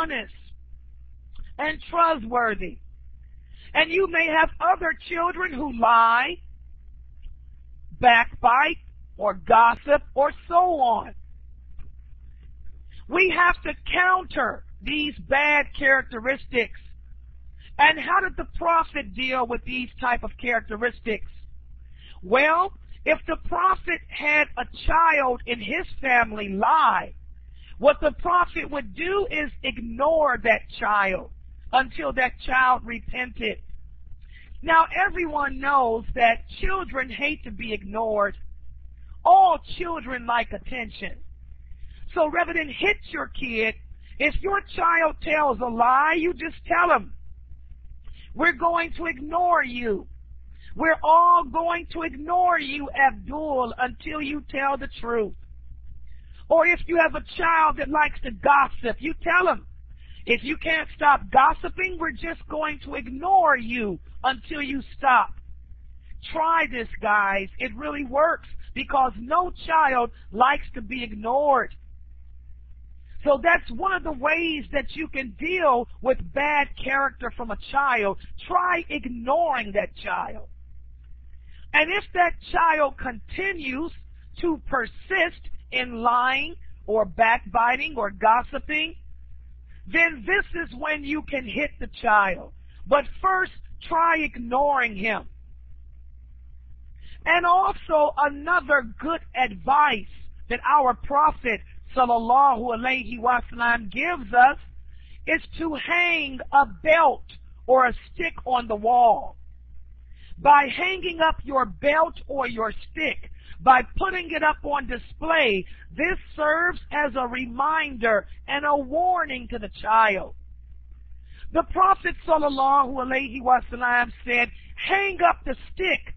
honest and trustworthy. And you may have other children who lie, backbite, or gossip, or so on. We have to counter these bad characteristics. And how did the prophet deal with these type of characteristics? Well, if the prophet had a child in his family lie, what the prophet would do is ignore that child until that child repented. Now, everyone knows that children hate to be ignored. All children like attention. So rather than hit your kid, if your child tells a lie, you just tell them, we're going to ignore you. We're all going to ignore you, Abdul, until you tell the truth. Or if you have a child that likes to gossip, you tell them, if you can't stop gossiping, we're just going to ignore you until you stop. Try this, guys. It really works because no child likes to be ignored. So that's one of the ways that you can deal with bad character from a child. Try ignoring that child. And if that child continues to persist in lying or backbiting or gossiping, then this is when you can hit the child. But first, try ignoring him. And also another good advice that our Prophet sallallahu alayhi wa sallam gives us is to hang a belt or a stick on the wall. By hanging up your belt or your stick, by putting it up on display, this serves as a reminder and a warning to the child. The Prophet sallallahu alayhi wa sallam said, hang up the stick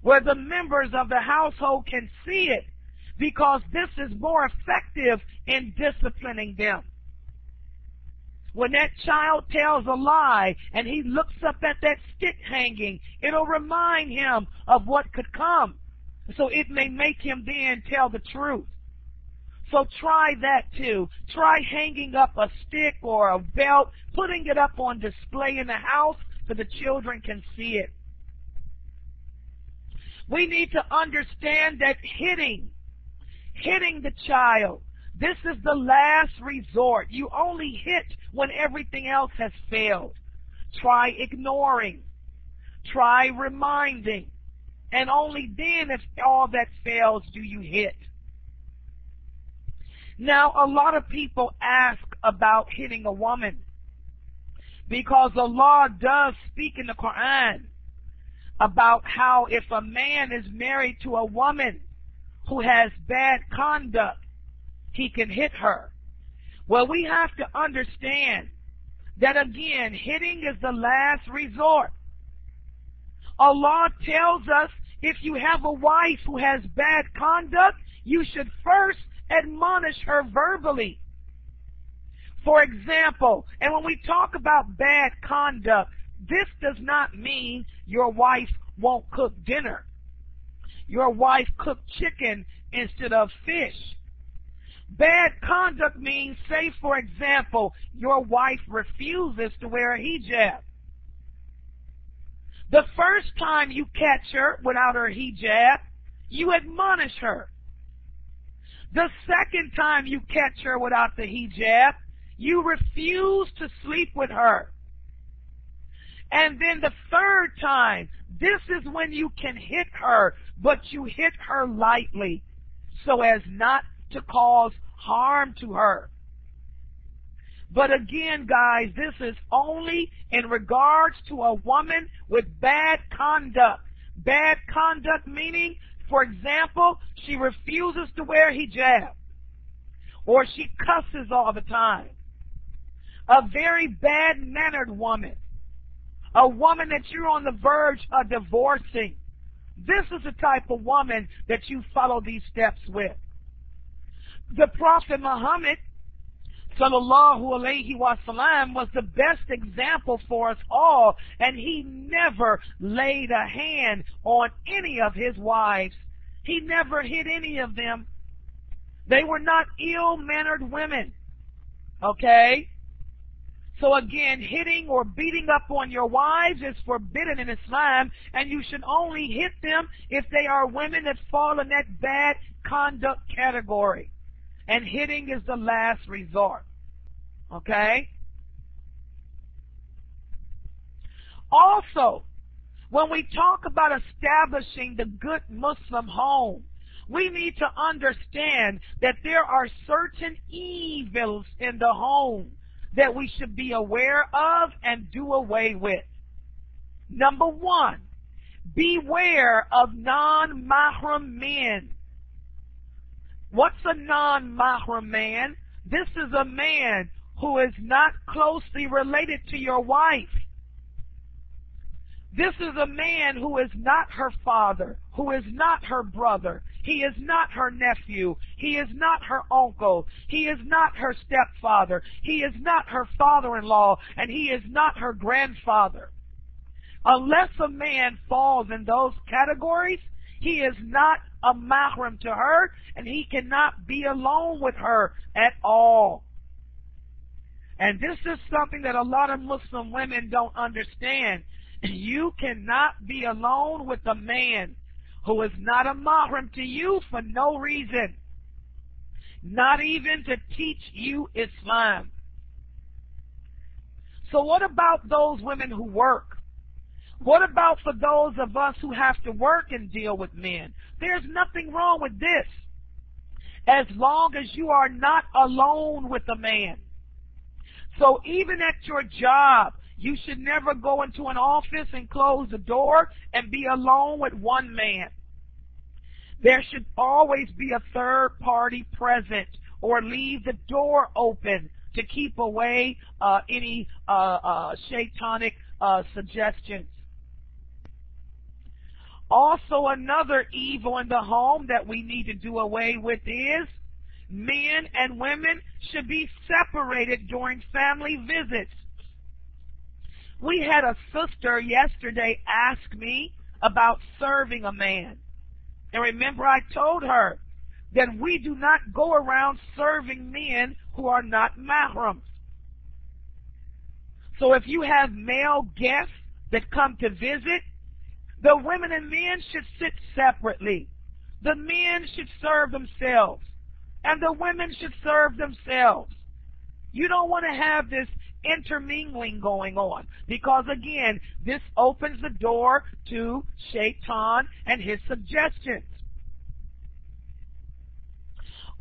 where the members of the household can see it, because this is more effective in disciplining them. When that child tells a lie and he looks up at that stick hanging, it'll remind him of what could come. So it may make him then tell the truth. So try that too. Try hanging up a stick or a belt, putting it up on display in the house so the children can see it. We need to understand that hitting the child, this is the last resort. You only hit when everything else has failed. Try ignoring. Try reminding. And only then, if all that fails, do you hit. Now, a lot of people ask about hitting a woman, because Allah does speak in the Quran about how if a man is married to a woman who has bad conduct, he can hit her. Well, we have to understand that, again, hitting is the last resort. Allah tells us if you have a wife who has bad conduct, you should first admonish her verbally. For example, and when we talk about bad conduct, this does not mean your wife won't cook dinner. Your wife cooked chicken instead of fish. Bad conduct means, say for example, your wife refuses to wear a hijab. The first time you catch her without her hijab, you admonish her. The second time you catch her without the hijab, you refuse to sleep with her. And then the third time, this is when you can hit her, but you hit her lightly so as not to cause harm to her. But again, guys, this is only in regards to a woman with bad conduct. Bad conduct meaning, for example, she refuses to wear hijab, or she cusses all the time. A very bad-mannered woman. A woman that you're on the verge of divorcing. This is the type of woman that you follow these steps with. The Prophet Muhammad sallallahu alayhi wa sallam was the best example for us all, and he never laid a hand on any of his wives. He never hit any of them. They were not ill-mannered women. Okay? So again, hitting or beating up on your wives is forbidden in Islam, and you should only hit them if they are women that fall in that bad conduct category. And hitting is the last resort. Okay? Also, when we talk about establishing the good Muslim home, we need to understand that there are certain evils in the home that we should be aware of and do away with. Number one, beware of non-mahram men. What's a non-mahram man? This is a man who is not closely related to your wife. This is a man who is not her father, who is not her brother. He is not her nephew. He is not her uncle. He is not her stepfather. He is not her father-in-law, and he is not her grandfather. Unless a man falls in those categories, he is not a mahram to her, and he cannot be alone with her at all. And this is something that a lot of Muslim women don't understand. You cannot be alone with a man who is not a mahram to you for no reason, not even to teach you Islam. So what about those women who work? What about for those of us who have to work and deal with men? There's nothing wrong with this, as long as you are not alone with a man. So even at your job, you should never go into an office and close the door and be alone with one man. There should always be a third party present, or leave the door open to keep away any shaitanic suggestions. Also, another evil in the home that we need to do away with is men and women should be separated during family visits. We had a sister yesterday ask me about serving a man. And remember, I told her that we do not go around serving men who are not mahrams. So if you have male guests that come to visit, the women and men should sit separately. The men should serve themselves, and the women should serve themselves. You don't want to have this intermingling going on, because again, this opens the door to Shaitan and his suggestions.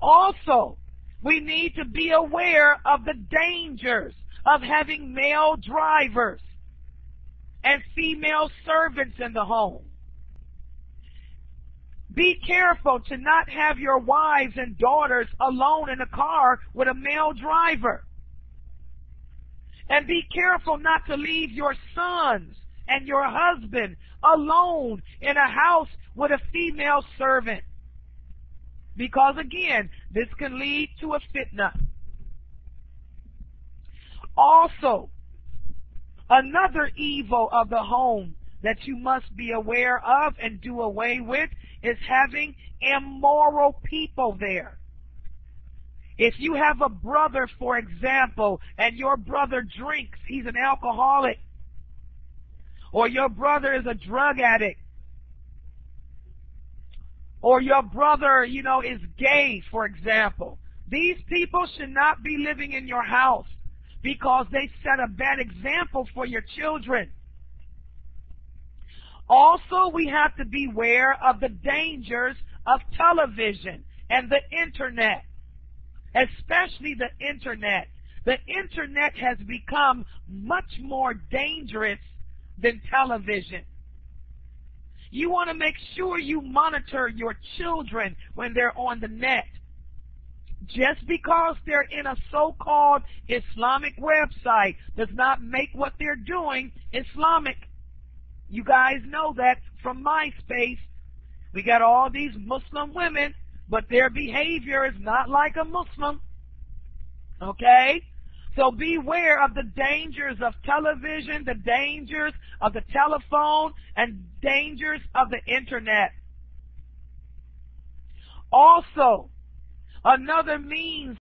Also, we need to be aware of the dangers of having male drivers and female servants in the home. Be careful to not have your wives and daughters alone in a car with a male driver. And be careful not to leave your sons and your husband alone in a house with a female servant. Because again, this can lead to a fitna. Also, another evil of the home that you must be aware of and do away with is having immoral people there. If you have a brother, for example, and your brother drinks, he's an alcoholic, or your brother is a drug addict, or your brother, is gay, for example, these people should not be living in your house because they set a bad example for your children. Also, we have to beware of the dangers of television and the internet. Especially the internet. The internet has become much more dangerous than television. You want to make sure you monitor your children when they're on the net. Just because they're in a so-called Islamic website does not make what they're doing Islamic. You guys know that from MySpace. We got all these Muslim women, but their behavior is not like a Muslim. Okay? So beware of the dangers of television, the dangers of the telephone, and dangers of the internet. Also, another means